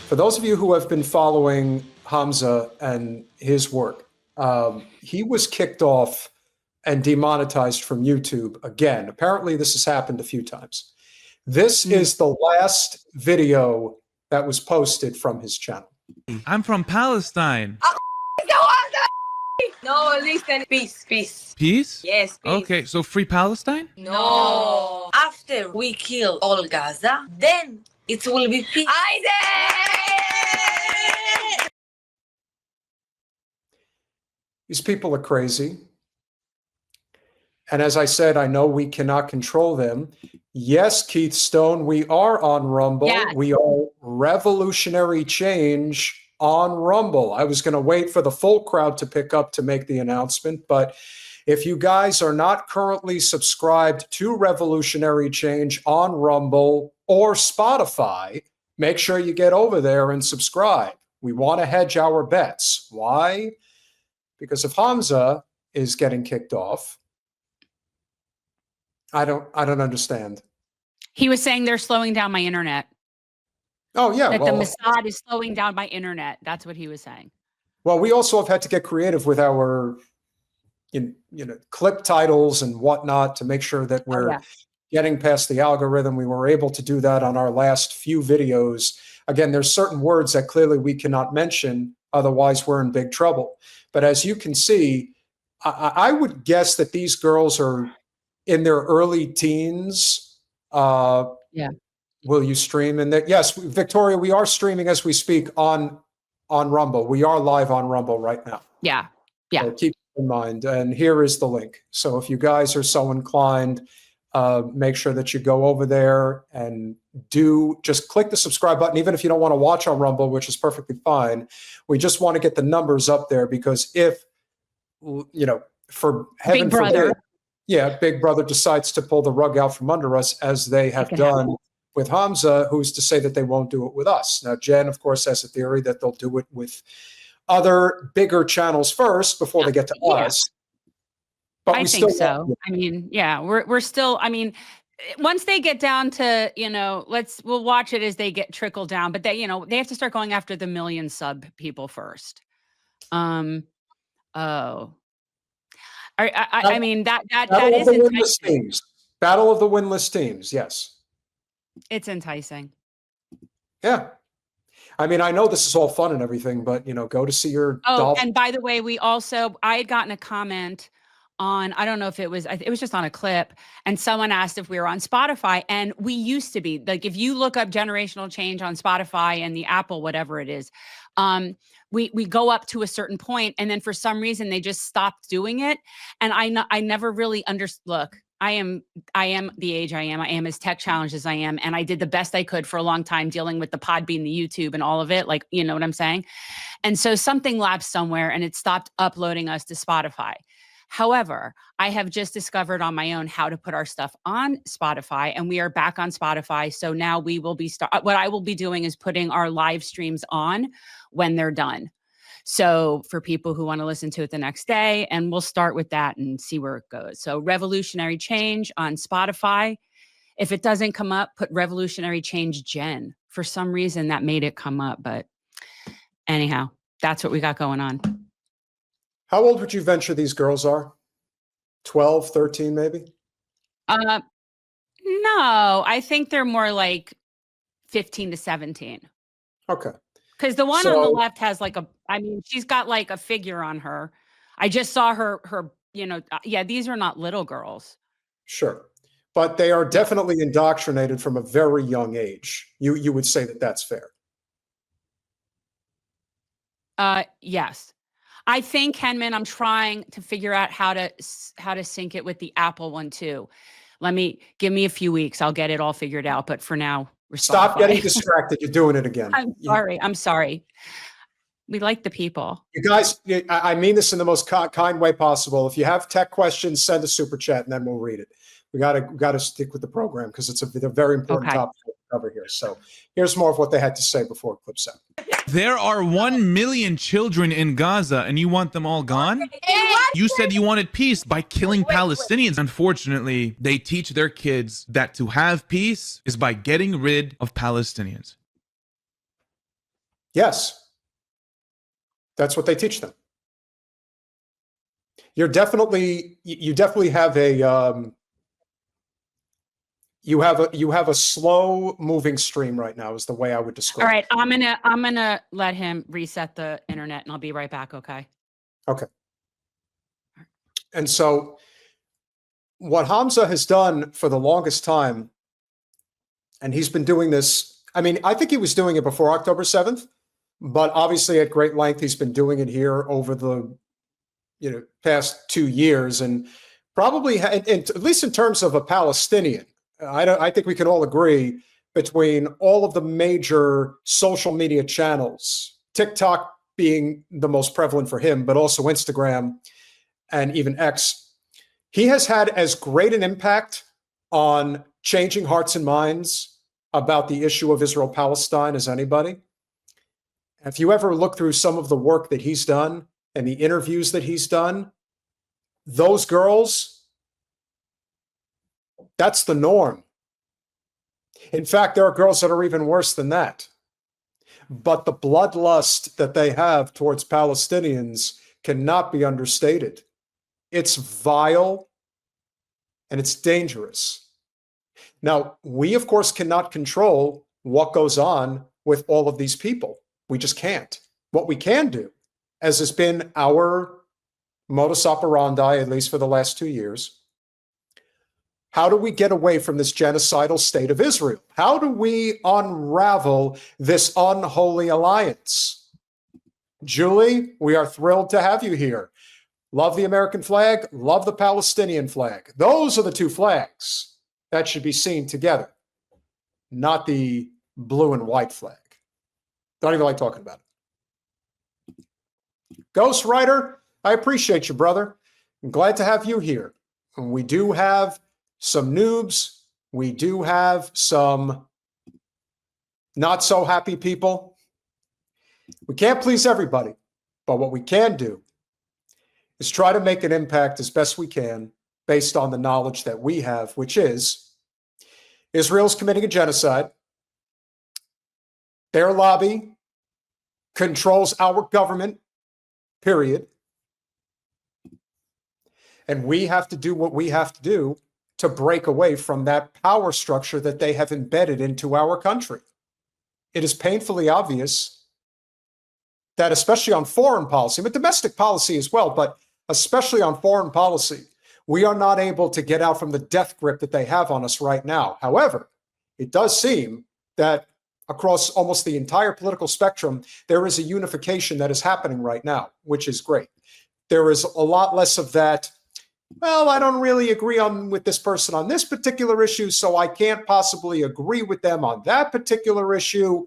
For those of you who have been following Hamzah and his work, he was kicked off and demonetized from YouTube again. Apparently, this has happened a few times. This is the last video that was posted from his channel. I'm from Palestine. No, listen. Peace, peace. Peace? Yes, peace. Okay, so free Palestine? No. After we kill all Gaza, then it will be peace. These people are crazy. And as I said, I know we cannot control them. Yes, Keith Stone, we are on Rumble. Yes. We are Revolutionary Change on Rumble. I was going to wait for the full crowd to pick up to make the announcement, but if you guys are not currently subscribed to Revolutionary Change on Rumble or Spotify, make sure you get over there and subscribe. We want to hedge our bets. Why? Because if Hamzah is getting kicked off, I don't understand. He was saying they're slowing down my internet. Oh, yeah. That well, the Mossad is slowing down my internet. That's what he was saying. Well, we also have had to get creative with our clip titles and whatnot to make sure that we're getting past the algorithm. We were able to do that on our last few videos. Again, there's certain words that clearly we cannot mention, otherwise we're in big trouble. But as you can see, I would guess that these girls are in their early teens. Will you stream in that? Yes, Victoria, we are streaming as we speak on Rumble. We are live on Rumble right now. Yeah. So keep it in mind. And here is the link. So if you guys are so inclined, make sure that you go over there and just click the subscribe button, even if you don't want to watch on Rumble, which is perfectly fine. We just want to get the numbers up there because if, for heaven forbid, Big Brother decides to pull the rug out from under us as they have done with Hamzah, who's to say that they won't do it with us. Now, Jen, of course, has a theory that they'll do it with other bigger channels first before they get to us. But I think so. I mean, we're still, I mean, once they get down to, we'll watch it as they get trickled down, but they have to start going after the million sub people first. I mean, that is enticing. Battle of the winless teams. Yes. It's enticing. Yeah. I mean, I know this is all fun and everything, but, go to see your and by the way, I had gotten a comment on, I don't know if it was just on a clip, and someone asked if we were on Spotify, and we used to be. Like, if you look up Generational Change on Spotify and the Apple, whatever it is, we go up to a certain point, and then for some reason they just stopped doing it. And I never really understood. Look, I am the age I am. I am as tech challenged as I am. And I did the best I could for a long time dealing with the Podbean, the YouTube and all of it. Like, you know what I'm saying? And so something lapsed somewhere and it stopped uploading us to Spotify. However, I have just discovered on my own how to put our stuff on Spotify, and we are back on Spotify. So now we will be what I will be doing is putting our live streams on when they're done. So for people who want to listen to it the next day, and we'll start with that and see where it goes. So Revolutionary Change on Spotify. If it doesn't come up, put Revolutionary Change Jen. For some reason that made it come up, but anyhow, that's what we got going on. How old would you venture these girls are? 12, 13 maybe? No, I think they're more like 15 to 17. Okay. Because the one on the left has she's got like a figure on her. I just saw her, these are not little girls. Sure. But they are definitely indoctrinated from a very young age. You would say that that's fair. Yes. I think, Henman, I'm trying to figure out how to sync it with the Apple one too. Give me a few weeks. I'll get it all figured out. But for now, stop getting distracted. You're doing it again. I'm sorry. We like the people. You guys, I mean this in the most kind way possible. If you have tech questions, send a super chat and then we'll read it. We got to stick with the program because it's a very important topic to cover here. So here's more of what they had to say before it clips out. There are 1 million children in Gaza and you want them all gone? You said you wanted peace by killing Palestinians. Unfortunately, they teach their kids that to have peace is by getting rid of Palestinians. Yes. That's what they teach them. You definitely have a you have a slow moving stream right now is the way I would describe it. All right, I'm gonna let him reset the internet and I'll be right back, okay? Okay. And so what Hamzah has done for the longest time, and he's been doing this, I mean, I think he was doing it before October 7th, but obviously at great length, he's been doing it here over the past 2 years, and probably, at least in terms of a Palestinian, I think we can all agree between all of the major social media channels, TikTok being the most prevalent for him, but also Instagram and even X, he has had as great an impact on changing hearts and minds about the issue of Israel-Palestine as anybody. If you ever look through some of the work that he's done and the interviews that he's done, those girls, that's the norm. In fact, there are girls that are even worse than that. But the bloodlust that they have towards Palestinians cannot be understated. It's vile and it's dangerous. Now, we, of course, cannot control what goes on with all of these people. We just can't. What we can do, as has been our modus operandi, at least for the last 2 years, how do we get away from this genocidal state of Israel? How do we unravel this unholy alliance? Julie, we are thrilled to have you here. Love the American flag, love the Palestinian flag. Those are the two flags that should be seen together, not the blue and white flag. Don't even like talking about it. Ghostwriter, I appreciate you, brother. I'm glad to have you here. And we do have some noobs. We do have some not so happy people. We can't please everybody, but what we can do is try to make an impact as best we can based on the knowledge that we have, which is Israel's committing a genocide. Their lobby controls our government, period. And we have to do what we have to do to break away from that power structure that they have embedded into our country. It is painfully obvious that, especially on foreign policy, but domestic policy as well, but especially on foreign policy, we are not able to get out from the death grip that they have on us right now. However, it does seem that across almost the entire political spectrum, there is a unification that is happening right now, which is great. There is a lot less of that, well, I don't really agree with this person on this particular issue, so I can't possibly agree with them on that particular issue.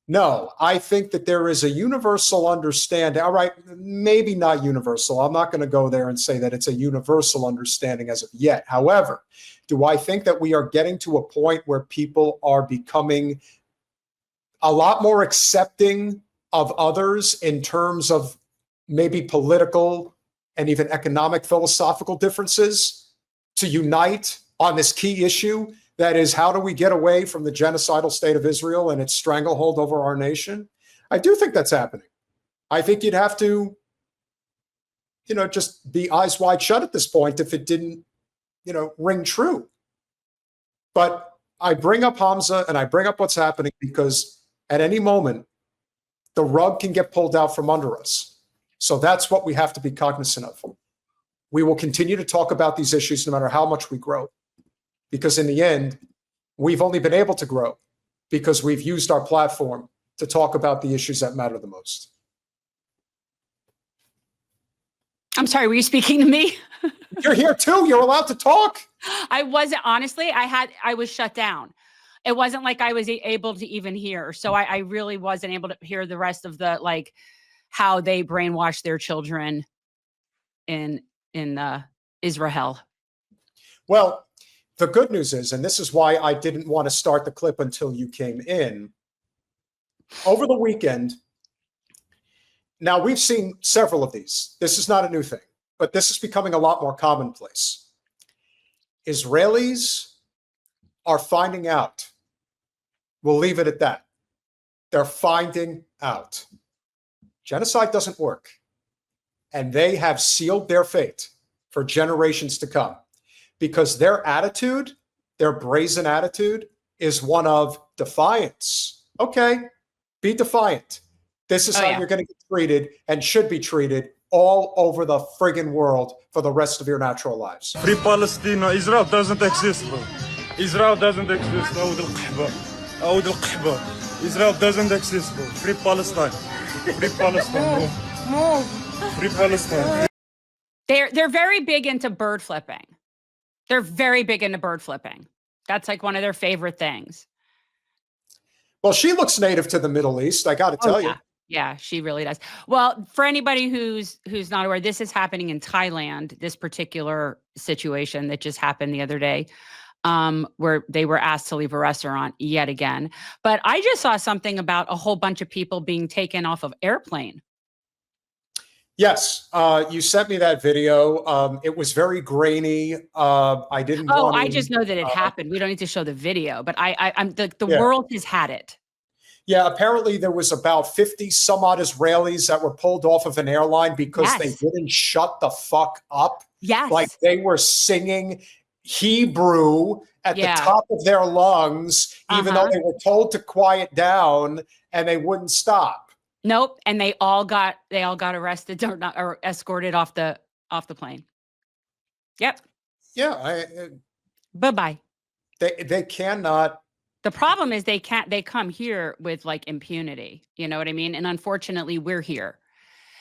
No, I think that there is a universal understanding. All right, maybe not universal. I'm not going to go there and say that it's a universal understanding as of yet. However, do I think that we are getting to a point where people are becoming a lot more accepting of others in terms of maybe political and even economic philosophical differences to unite on this key issue? That is, how do we get away from the genocidal state of Israel and its stranglehold over our nation? I do think that's happening. I think you'd have to, just be eyes wide shut at this point if it didn't, ring true. But I bring up Hamzah and I bring up what's happening because at any moment, the rug can get pulled out from under us. So that's what we have to be cognizant of. We will continue to talk about these issues no matter how much we grow. Because in the end, we've only been able to grow because we've used our platform to talk about the issues that matter the most. I'm sorry, were you speaking to me? You're here too. You're allowed to talk. I wasn't, honestly, I was shut down. It wasn't like I was able to even hear. So I really wasn't able to hear the rest of the, how they brainwash their children in Israel. Well, the good news is, and this is why I didn't want to start the clip until you came in, over the weekend, now we've seen several of these. This is not a new thing, but this is becoming a lot more commonplace. Israelis are finding out, we'll leave it at that, They're finding out. Genocide doesn't work. And they have sealed their fate for generations to come because their attitude, their brazen attitude, is one of defiance. Okay, be defiant. This is how you're going to get treated and should be treated all over the friggin' world for the rest of your natural lives. Free Palestine. Israel doesn't exist, bro. Israel doesn't exist. Israel doesn't exist, bro. Free Palestine. Free Palestine, bro. Move. Free Palestine. They're very big into bird flipping. They're very big into bird flipping. That's like one of their favorite things. Well, she looks native to the Middle East, I got to tell you. Yeah, she really does. Well, for anybody who's not aware, this is happening in Thailand, this particular situation that just happened the other day, where they were asked to leave a restaurant yet again. But I just saw something about a whole bunch of people being taken off of airplane. Yes, you sent me that video. It was very grainy. I didn't. I just know that it happened. We don't need to show the video, but I'm the world has had it. Yeah, apparently there was about 50 some odd Israelis that were pulled off of an airline because they wouldn't shut the fuck up. Yes. Like they were singing Hebrew at the top of their lungs, even though they were told to quiet down, and they wouldn't stop. Nope. And they all got arrested or escorted off the plane. Yep. Yeah. Bye-bye. They cannot. The problem is they come here with like impunity. You know what I mean? And unfortunately, we're here.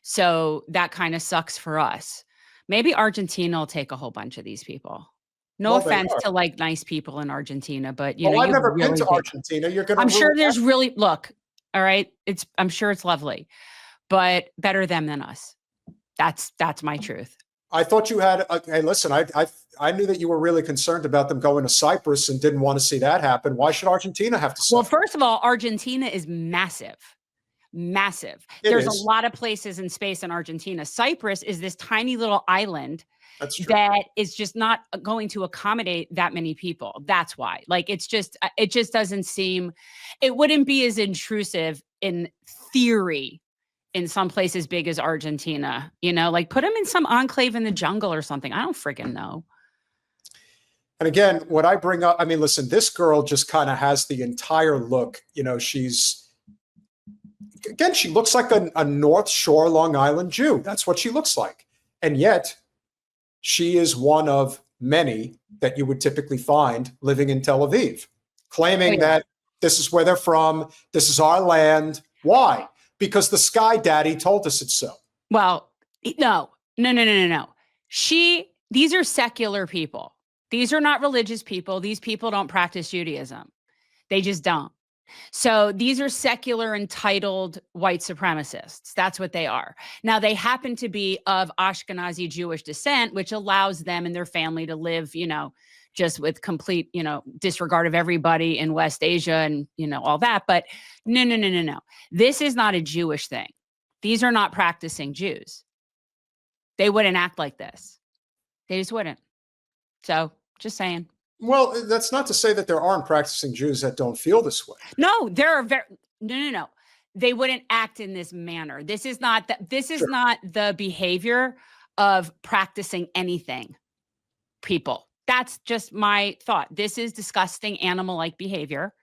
So that kind of sucks for us. Maybe Argentina will take a whole bunch of these people. No offense to like nice people in Argentina, but you know, I've never been to Argentina. You're gonna. I'm sure there's all right. I'm sure it's lovely, but better them than us. That's my truth. I thought you had. Hey, listen, I knew that you were really concerned about them going to Cyprus and didn't want to see that happen. Why should Argentina have to suffer? Well, first of all, Argentina is massive. Massive. There's a lot of places in space in Argentina. Cyprus is this tiny little island that is just not going to accommodate that many people. That's why. Like, it just doesn't seem, it wouldn't be as intrusive in theory in some places big as Argentina, you know, like put them in some enclave in the jungle or something. I don't freaking know. And again, what I bring up, I mean, listen, this girl just kind of has the entire look, you know, she looks like a North Shore, Long Island Jew. That's what she looks like. And yet she is one of many that you would typically find living in Tel Aviv, claiming that this is where they're from. This is our land. Why? Because the Sky Daddy told us it's so. Well, no. These are secular people. These are not religious people. These people don't practice Judaism. They just don't. So these are secular, entitled white supremacists. That's what they are. Now, they happen to be of Ashkenazi Jewish descent, which allows them and their family to live, you know, just with complete, you know, disregard of everybody in West Asia and, you know, all that. But no. This is not a Jewish thing. These are not practicing Jews. They wouldn't act like this. They just wouldn't. So just saying. Well, that's not to say that there aren't practicing Jews that don't feel this way. No, there are no. They wouldn't act in this manner. This is not not the behavior of practicing anything, people. That's just my thought. This is disgusting animal-like behavior.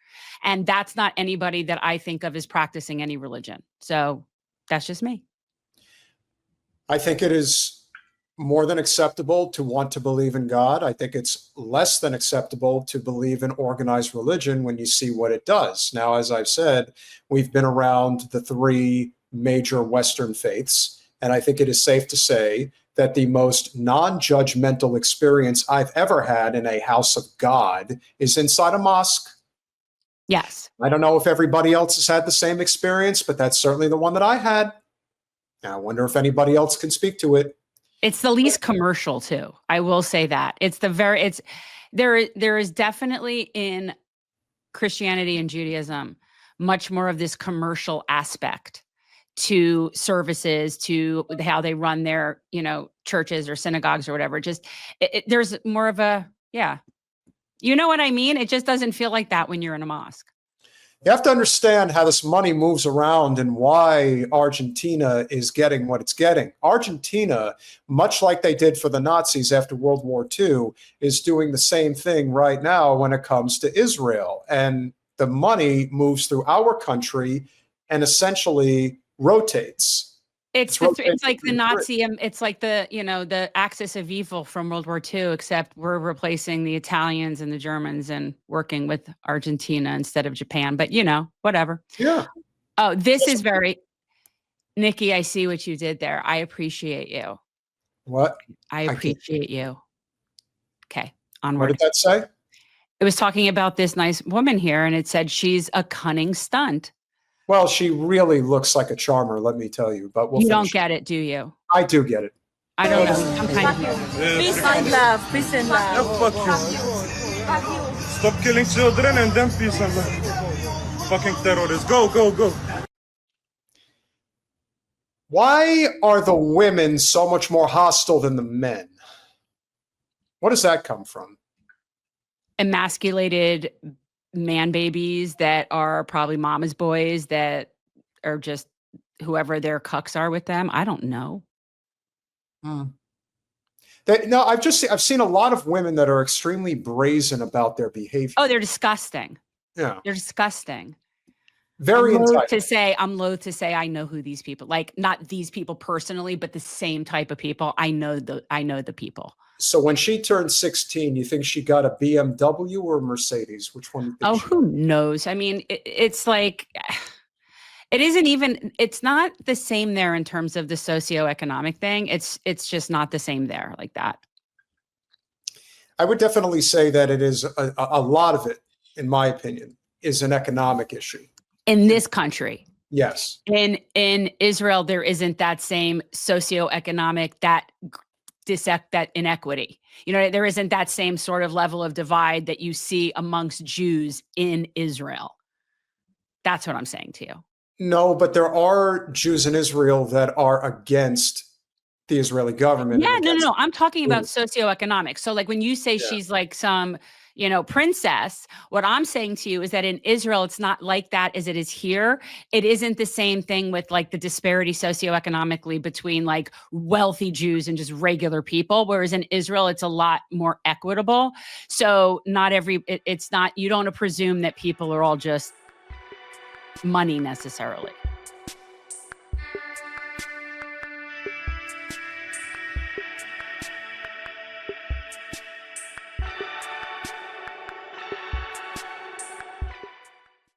And that's not anybody that I think of as practicing any religion. So that's just me. I think it is more than acceptable to want to believe in God. I think it's less than acceptable to believe in organized religion when you see what it does. Now, as I've said, we've been around the three major Western faiths, and I think it is safe to say that the most non-judgmental experience I've ever had in a house of God is inside a mosque. Yes. I don't know if everybody else has had the same experience, but that's certainly the one that I had. I wonder if anybody else can speak to it. It's the least commercial too. I will say that. There is definitely in Christianity and Judaism much more of this commercial aspect to services, to how they run their, you know, churches or synagogues or whatever. Just there's more of a, you know what I mean? It just doesn't feel like that when you're in a mosque. You have to understand how this money moves around and why Argentina is getting what it's getting. Argentina, much like they did for the Nazis after World War II, is doing the same thing right now when it comes to Israel. And the money moves through our country and essentially rotates. It's like the Nazi, it's like the, you know, the axis of evil from World War II, except we're replacing the Italians and the Germans and working with Argentina instead of Japan. But, you know, whatever. Yeah. Oh, this is very, Nikki, I see what you did there. I appreciate you. What? I appreciate you. Okay, onward. What did that say? It was talking about this nice woman here, and it said she's a cunning stunt. Well, she really looks like a charmer, let me tell you. But we'll you don't get it, do you? I do get it. I don't know. Sometimes Peace and love. Peace and love. Fuck you. Stop killing children and then peace and love. Fucking terrorists. Go, go, go. Why are the women so much more hostile than the men? What does that come from? emasculated man babies that are probably mama's boys that are just whoever their cucks are with them. I don't know. No, I've seen a lot of women that are extremely brazen about their behavior. Oh, they're disgusting. Yeah, they're disgusing. Very I'm loath entitled. to say I know who these people, like not these people personally, but the same type of people. I know the people. So when she turned 16, you think she got a BMW or a Mercedes? Which one? Oh, who knows? I mean, it's like, it isn't even, it's not the same there in terms of the socioeconomic thing. It's just not the same there like that. I would definitely say that it is a lot of it, in my opinion, is an economic issue. In this country. Yes. In Israel, there isn't that same socioeconomic, that inequity. You know, there isn't that same sort of level of divide that you see amongst Jews in Israel. That's what I'm saying to you. No, but there are Jews in Israel that are against the Israeli government. Yeah, no. I'm talking about socioeconomic. So like when you say she's like some, princess, what I'm saying to you is that in Israel, it's not like that as it is here. It isn't the same thing with like the disparity socioeconomically between like wealthy Jews and just regular people. Whereas in Israel, it's a lot more equitable. So not it's not, you don't presume that people are all just money necessarily.